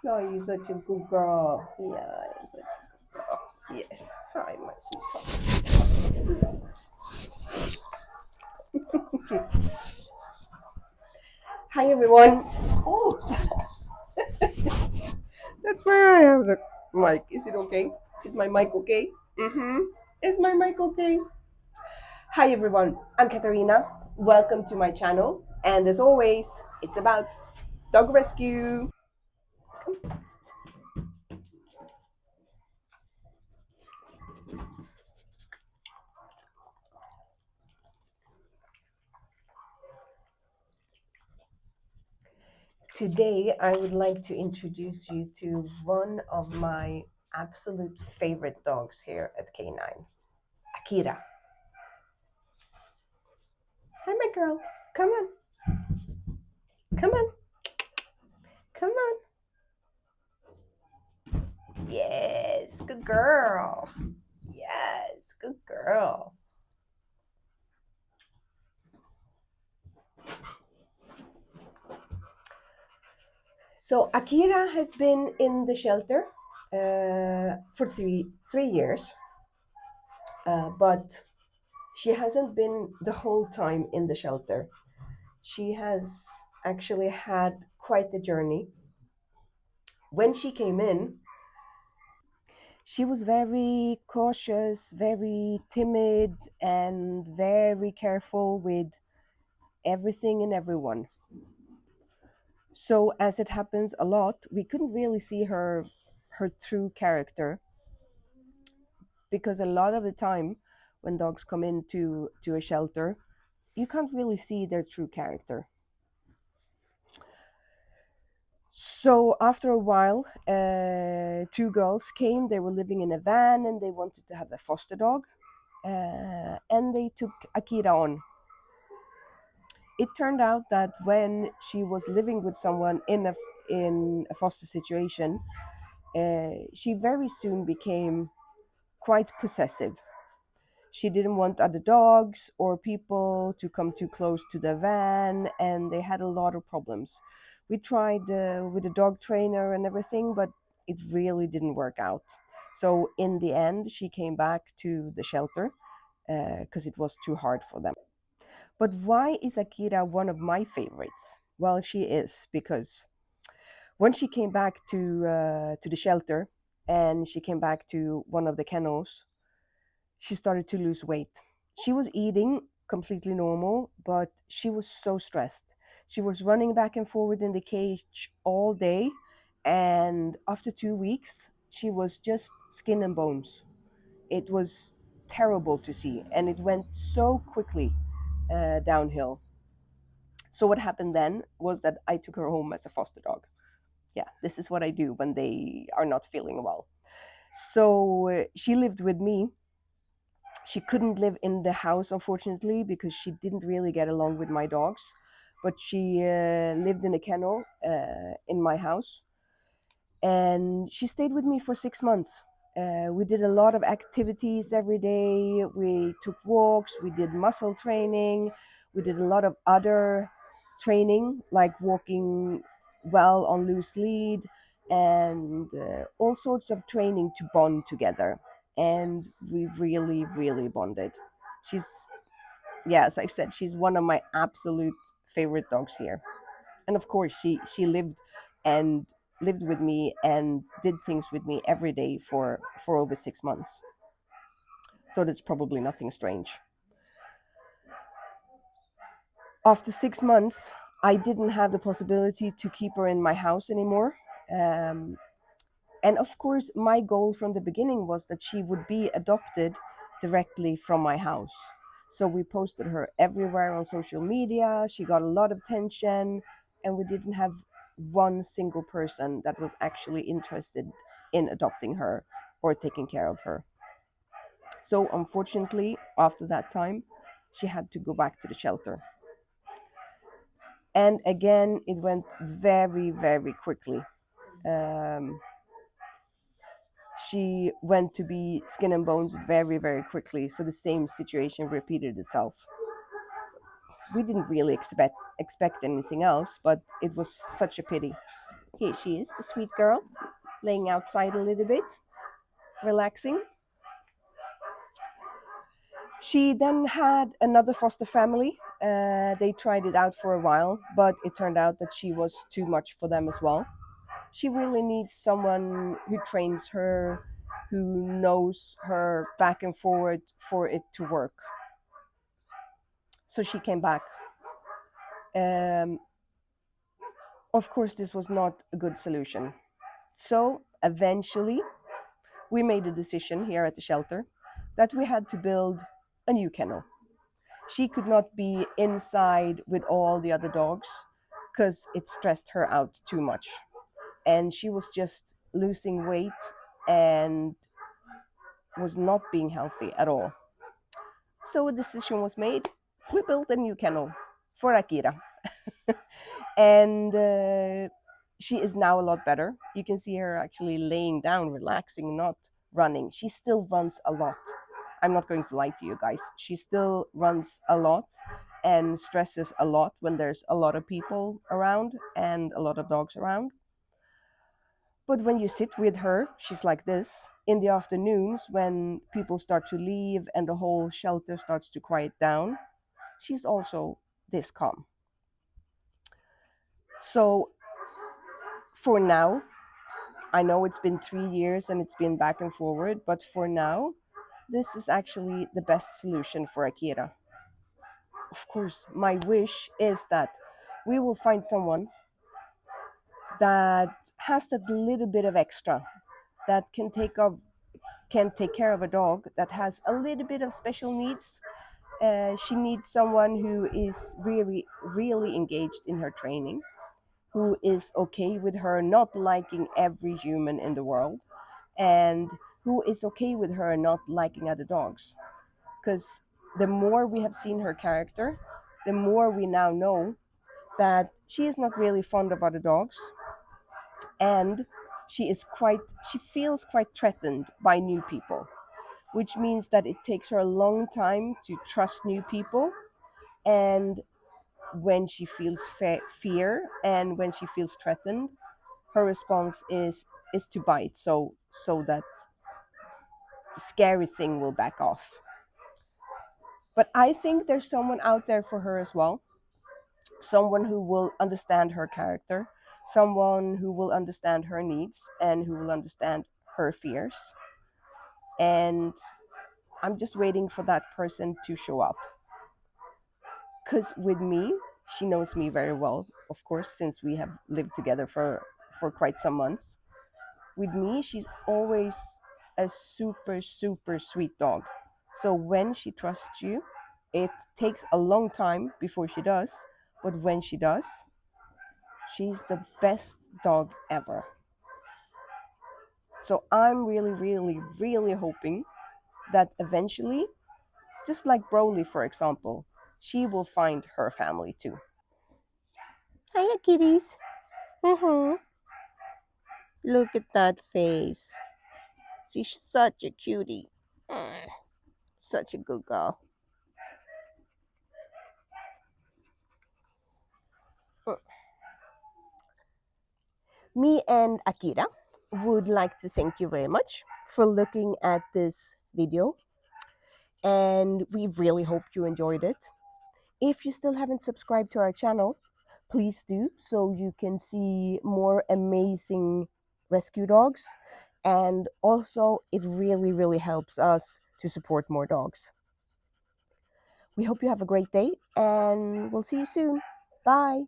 Oh, you're such a good girl. Yeah, you're such a good girl. Yes. Hi, my sweetheart. Hi, everyone. Oh, that's where I have the mic. Is it okay? Is my mic okay? Mm-hmm. Is my mic okay? Hi, everyone. I'm Katarina. Welcome to my channel. And as always, it's about dog rescue. Today, I would like to introduce you to one of my absolute favorite dogs here at K9, Akira. Hi, my girl. Come on. Come on. Come on. Yes. Good girl. Yes. Good girl. So, Akira has been in the shelter for three years, but she hasn't been the whole time in the shelter. She has actually had quite the journey. When she came in, she was very cautious, very timid, and very careful with everything and everyone. So as it happens a lot, we couldn't really see her true character, because a lot of the time when dogs come into a shelter, you can't really see their true character. So after a while, two girls came. They were living in a van and they wanted to have a foster dog, and they took Akira on. It turned out that when she was living with someone in a foster situation, she very soon became quite possessive. She didn't want other dogs or people to come too close to the van, and they had a lot of problems. We tried with a dog trainer and everything, but it really didn't work out. So in the end, she came back to the shelter because it was too hard for them. But why is Akira one of my favorites? Well, she is because when she came back to the shelter and she came back to one of the kennels, she started to lose weight. She was eating completely normal, but she was so stressed. She was running back and forward in the cage all day, and after 2 weeks, she was just skin and bones. It was terrible to see, and it went so quickly downhill. So what happened then was that I took her home as a foster dog. Yeah, this is what I do when they are not feeling well. So she lived with me. She couldn't live in the house, unfortunately, because she didn't really get along with my dogs. But she lived in a kennel in my house, and she stayed with me for 6 months. We did a lot of activities every day. We took walks, we did muscle training, we did a lot of other training, like walking well on loose lead, and all sorts of training to bond together. And we really, really bonded. She's, yes, I said she's one of my absolute favorite dogs here. And of course, she and lived with me and did things with me every day for over 6 months. So that's probably nothing strange. After 6 months, I didn't have the possibility to keep her in my house anymore. Um, and of course, my goal from the beginning was that she would be adopted directly from my house. So we posted her everywhere on social media. She got a lot of attention, and we didn't have one single person that was actually interested in adopting her or taking care of her. So unfortunately, after that time, she had to go back to the shelter. And again, it went very, very quickly. Um, she went to be skin and bones very, very quickly. So the same situation repeated itself. We didn't really expect anything else, but it was such a pity. Here she is, the sweet girl, laying outside a little bit, relaxing. She then had another foster family. They tried it out for a while, but it turned out that she was too much for them as well. She really needs someone who trains her, who knows her back and forward for it to work. So she came back. Um, of course, this was not a good solution. So eventually, we made a decision here at the shelter that we had to build a new kennel. She could not be inside with all the other dogs because it stressed her out too much. And she was just losing weight and was not being healthy at all. So a decision was made. We built a new kennel for Akira. And she is now a lot better. You can see her actually laying down, relaxing, not running. She still runs a lot. I'm not going to lie to you guys. She still runs a lot and stresses a lot when there's a lot of people around and a lot of dogs around. But when you sit with her, she's like this. In the afternoons, when people start to leave and the whole shelter starts to quiet down, she's also this calm. So for now, I know it's been 3 years and it's been back and forward, but for now, this is actually the best solution for Akira. Of course, my wish is that we will find someone that has that little bit of extra, that can take care of a dog that has a little bit of special needs. She needs someone who is really engaged in her training, who is okay with her not liking every human in the world, and who is okay with her not liking other dogs. Because the more we have seen her character, the more we now know that she is not really fond of other dogs, and she feels quite threatened by new people, which means that it takes her a long time to trust new people. And when she feels fear and when she feels threatened, her response is to bite, so that the scary thing will back off. But I think there's someone out there for her as well, someone who will understand her character, someone who will understand her needs and who will understand her fears. And I'm just waiting for that person to show up. Because with me, she knows me very well, of course, since we have lived together for quite some months. With me, she's always a super sweet dog. So when she trusts you, it takes a long time before she does, but when she does, she's the best dog ever. So I'm really hoping that eventually, just like Broly, for example, she will find her family too. Hiya, kitties. Look at that face. She's such a cutie. Such a good girl. Me and Akira would like to thank you very much for looking at this video, and we really hope you enjoyed it. If you still haven't subscribed to our channel, please do, so you can see more amazing rescue dogs. And also, it really helps us to support more dogs. We hope you have a great day, and we'll see you soon. Bye.